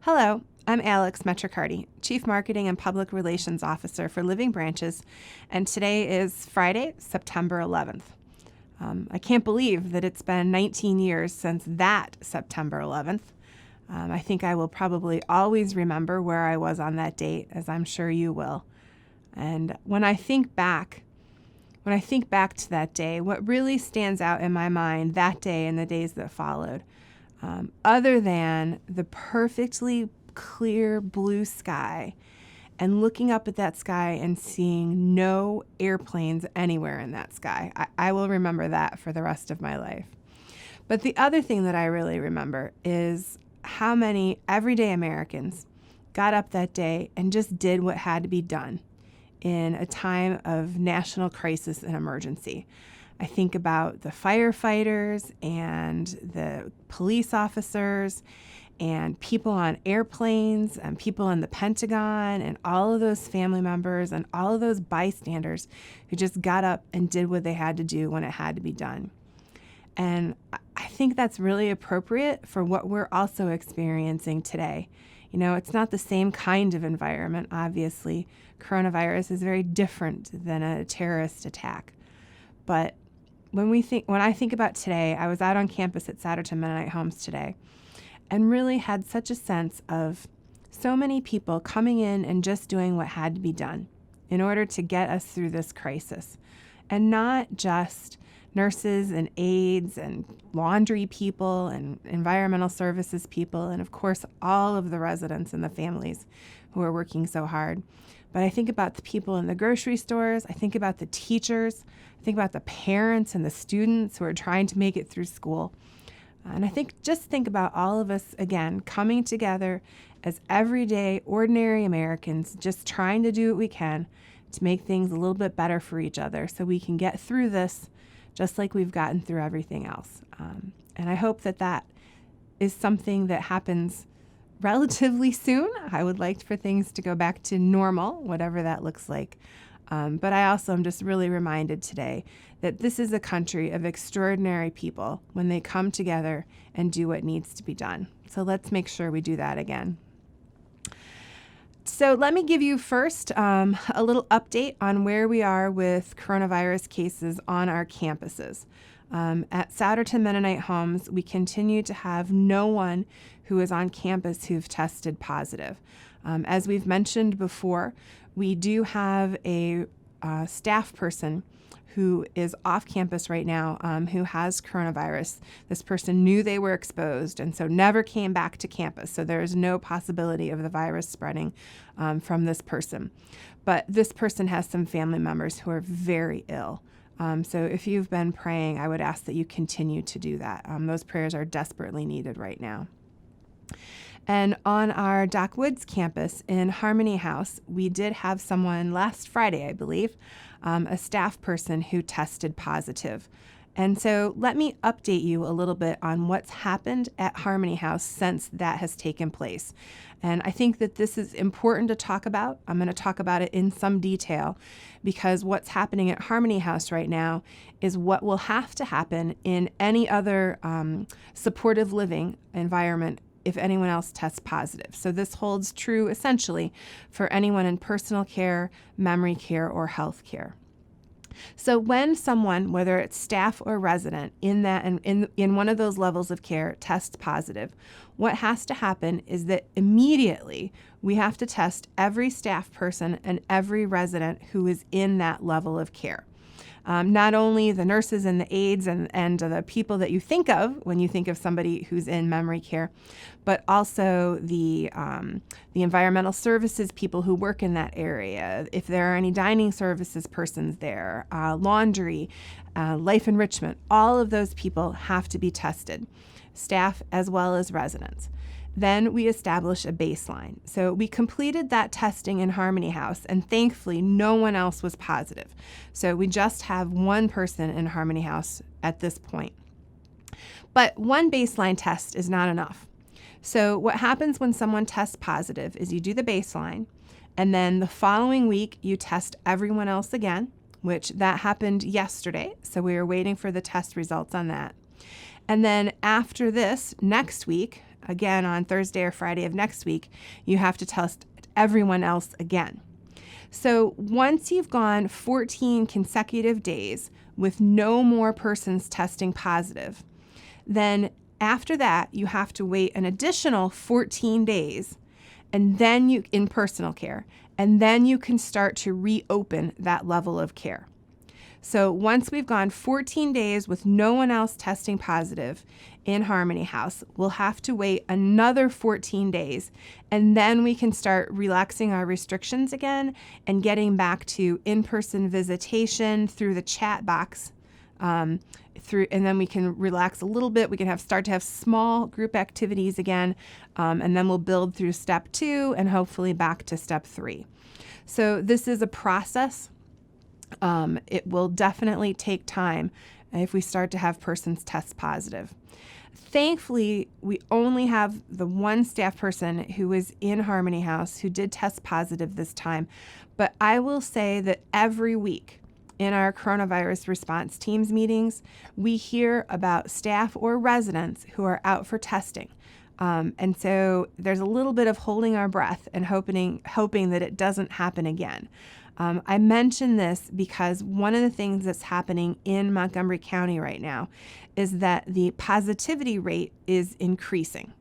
Hello, I'm Alex Metricarti, Chief Marketing and Public Relations Officer for Living Branches, and today is Friday, September 11th. I can't believe that it's been 19 years since that September 11th. I think I will probably always remember where I was on that date, as I'm sure you will. And when I think back to that day, what really stands out in my mind that day and the days that followed, other than the perfectly clear blue sky and looking up at that sky and seeing no airplanes anywhere in that sky, I will remember that for the rest of my life. But the other thing that I really remember is how many everyday Americans got up that day and just did what had to be done in a time of national crisis and emergency. I think about the firefighters and the police officers and people on airplanes and people in the Pentagon and all of those family members and all of those bystanders who just got up and did what they had to do when it had to be done. And I think that's really appropriate for what we're also experiencing today. You know, it's not the same kind of environment, obviously. Coronavirus is very different than a terrorist attack. But when I think about today, I was out on campus at Satterton Mennonite Homes today and really had such a sense of so many people coming in and just doing what had to be done in order to get us through this crisis. And not just nurses and aides and laundry people and environmental services people, and of course, all of the residents and the families who are working so hard. But I think about the people in the grocery stores. I think about the teachers. I think about the parents and the students who are trying to make it through school. And I think about all of us, again, coming together as everyday, ordinary Americans, just trying to do what we can to make things a little bit better for each other so we can get through this just like we've gotten through everything else. And I hope that is something that happens relatively soon. I would like for things to go back to normal, whatever that looks like. But I also am just really reminded today that this is a country of extraordinary people when they come together and do what needs to be done. So let's make sure we do that again. So let me give you first a little update on where we are with coronavirus cases on our campuses. At Satterton Mennonite Homes, we continue to have no one who is on campus who've tested positive. As we've mentioned before, we do have a staff person who is off campus right now who has coronavirus. This person knew they were exposed and so never came back to campus. So there is no possibility of the virus spreading from this person. But this person has some family members who are very ill. So if you've been praying, I would ask that you continue to do that. Those prayers are desperately needed right now. And on our Dock Woods campus in Harmony House, we did have someone last Friday, I believe, a staff person who tested positive. And so let me update you a little bit on what's happened at Harmony House since that has taken place. And I think that this is important to talk about. I'm going to talk about it in some detail because what's happening at Harmony House right now is what will have to happen in any other supportive living environment if anyone else tests positive. So this holds true essentially for anyone in personal care, memory care, or health care. So when someone, whether it's staff or resident, in one of those levels of care tests positive, what has to happen is that immediately we have to test every staff person and every resident who is in that level of care. Not only the nurses and the aides and the people that you think of when you think of somebody who's in memory care, but also the environmental services people who work in that area, if there are any dining services persons there, laundry, life enrichment, all of those people have to be tested, staff as well as residents. Then we establish a baseline. So we completed that testing in Harmony House, and thankfully no one else was positive. So we just have one person in Harmony House at this point. But one baseline test is not enough. So what happens when someone tests positive is you do the baseline, and then the following week you test everyone else again, which that happened yesterday. So we are waiting for the test results on that. And then after this, next week, again on Thursday or Friday of next week, you have to test everyone else again. So once you've gone 14 consecutive days with no more persons testing positive, then after that, you have to wait an additional 14 days and then you in personal care, and then you can start to reopen that level of care. So once we've gone 14 days with no one else testing positive in Harmony House, we'll have to wait another 14 days, and then we can start relaxing our restrictions again and getting back to in-person visitation through the chat box. And then we can relax a little bit. We can start to have small group activities again, and then we'll build through step 2 and hopefully back to step 3. So this is a process. It will definitely take time if we start to have persons test positive. Thankfully, we only have the one staff person who was in Harmony House who did test positive this time. But I will say that every week in our coronavirus response teams meetings, we hear about staff or residents who are out for testing. And so there's a little bit of holding our breath and hoping that it doesn't happen again. I mention this because one of the things that's happening in Montgomery County right now is that the positivity rate is increasing.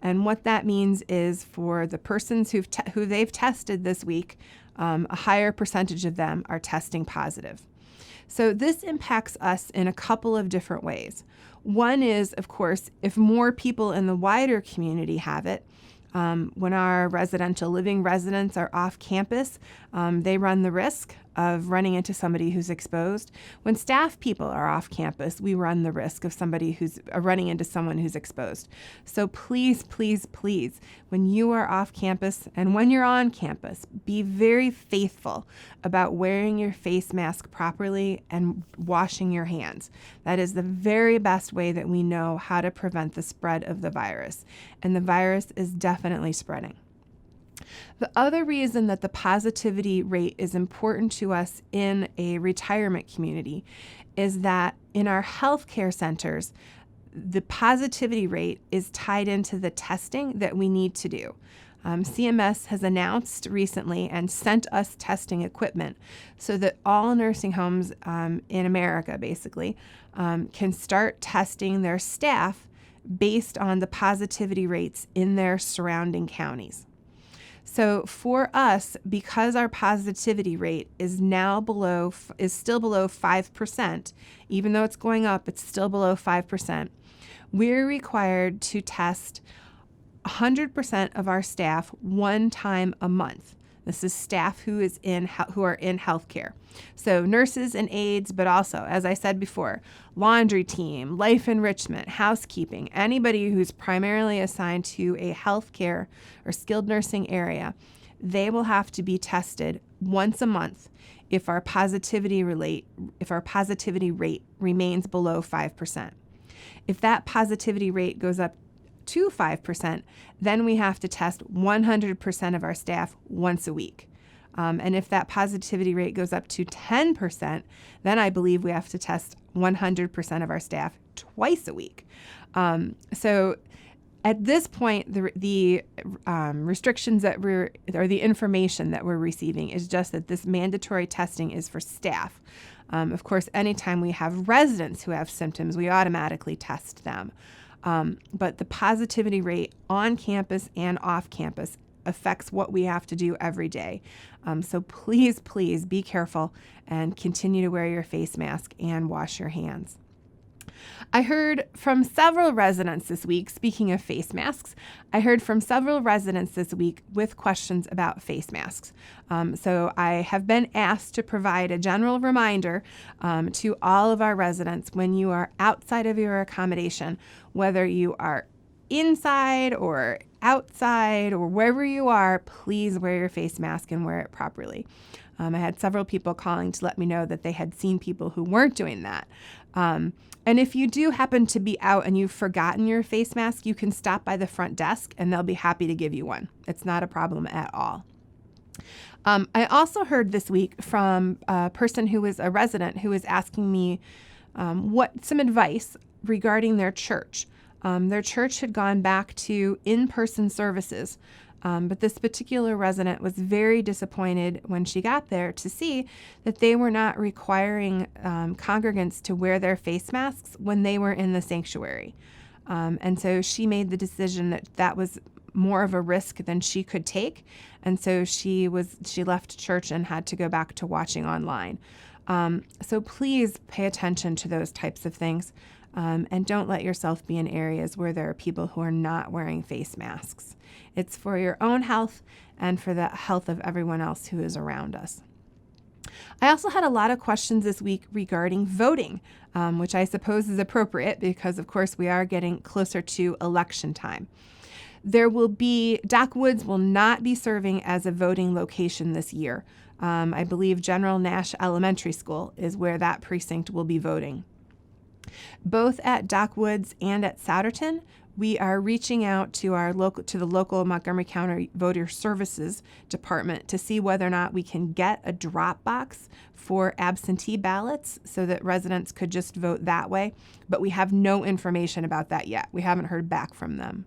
And what that means is for the persons who they've tested this week, a higher percentage of them are testing positive. So this impacts us in a couple of different ways. One is, of course, if more people in the wider community have it, when our residential living residents are off campus, they run the risk of running into somebody who's exposed. When staff people are off campus, we run the risk of somebody who's running into someone who's exposed. So please, please, please, when you are off campus and when you're on campus, be very faithful about wearing your face mask properly and washing your hands. That is the very best way that we know how to prevent the spread of the virus. And the virus is definitely spreading. The other reason that the positivity rate is important to us in a retirement community is that in our healthcare centers, the positivity rate is tied into the testing that we need to do. CMS has announced recently and sent us testing equipment so that all nursing homes in America basically can start testing their staff based on the positivity rates in their surrounding counties. So for us, because our positivity rate is still below 5%, even though it's going up, it's still below 5%, we're required to test 100% of our staff one time a month. This is staff who are in healthcare. So nurses and aides, but also, as I said before, laundry team, life enrichment, housekeeping, anybody who's primarily assigned to a healthcare or skilled nursing area, they will have to be tested once a month if our positivity rate remains below 5%. If that positivity rate goes up to 5%, then we have to test 100% of our staff once a week. And if that positivity rate goes up to 10%, then I believe we have to test 100% of our staff twice a week. So at this point, the restrictions or the information that we're receiving is just that this mandatory testing is for staff. Of course, anytime we have residents who have symptoms, we automatically test them. But the positivity rate on campus and off campus affects what we have to do every day. So please, please be careful and continue to wear your face mask and wash your hands. I heard from several residents this week, speaking of face masks, I heard from several residents this week with questions about face masks. So I have been asked to provide a general reminder to all of our residents when you are outside of your accommodation, whether you are inside or outside or wherever you are, please wear your face mask and wear it properly. I had several people calling to let me know that they had seen people who weren't doing that. And if you do happen to be out and you've forgotten your face mask, you can stop by the front desk and they'll be happy to give you one. It's not a problem at all. I also heard this week from a person who was a resident who was asking me some advice regarding their church. Their church had gone back to in-person services, but this particular resident was very disappointed when she got there to see that they were not requiring congregants to wear their face masks when they were in the sanctuary. And so she made the decision that that was more of a risk than she could take. And so she left church and had to go back to watching online. So please pay attention to those types of things. And don't let yourself be in areas where there are people who are not wearing face masks. It's for your own health and for the health of everyone else who is around us. I also had a lot of questions this week regarding voting, which I suppose is appropriate because, of course, we are getting closer to election time. Dock Woods will not be serving as a voting location this year. I believe General Nash Elementary School is where that precinct will be voting. Both at Dock Woods and at Souderton, we are reaching out to the local Montgomery County Voter Services Department to see whether or not we can get a drop box for absentee ballots so that residents could just vote that way. But we have no information about that yet. We haven't heard back from them.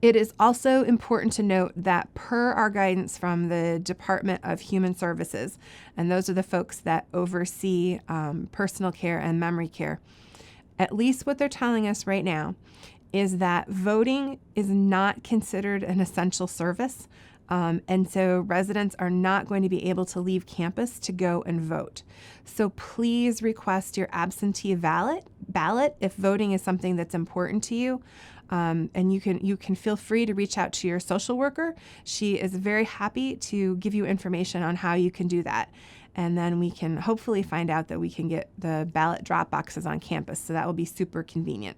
It is also important to note that per our guidance from the Department of Human Services, and those are the folks that oversee personal care and memory care, at least what they're telling us right now is that voting is not considered an essential service. And so residents are not going to be able to leave campus to go and vote. So please request your absentee ballot if voting is something that's important to you. And you can feel free to reach out to your social worker. She is very happy to give you information on how you can do that. And then we can hopefully find out that we can get the ballot drop boxes on campus. So that will be super convenient.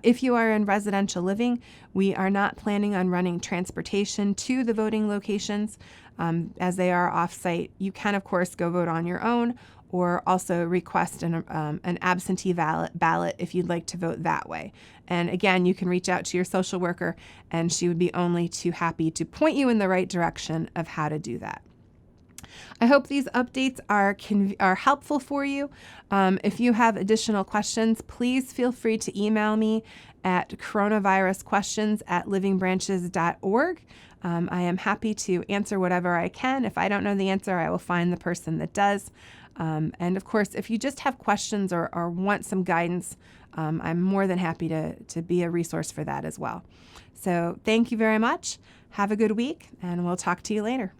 If you are in residential living, we are not planning on running transportation to the voting locations as they are off-site. You can, of course, go vote on your own or also request an absentee ballot if you'd like to vote that way. And again, you can reach out to your social worker and she would be only too happy to point you in the right direction of how to do that. I hope these updates are helpful for you. If you have additional questions, please feel free to email me at coronavirusquestions@livingbranches.org. I am happy to answer whatever I can. If I don't know the answer, I will find the person that does. And of course, if you just have questions or want some guidance, I'm more than happy to be a resource for that as well. So thank you very much. Have a good week, and we'll talk to you later.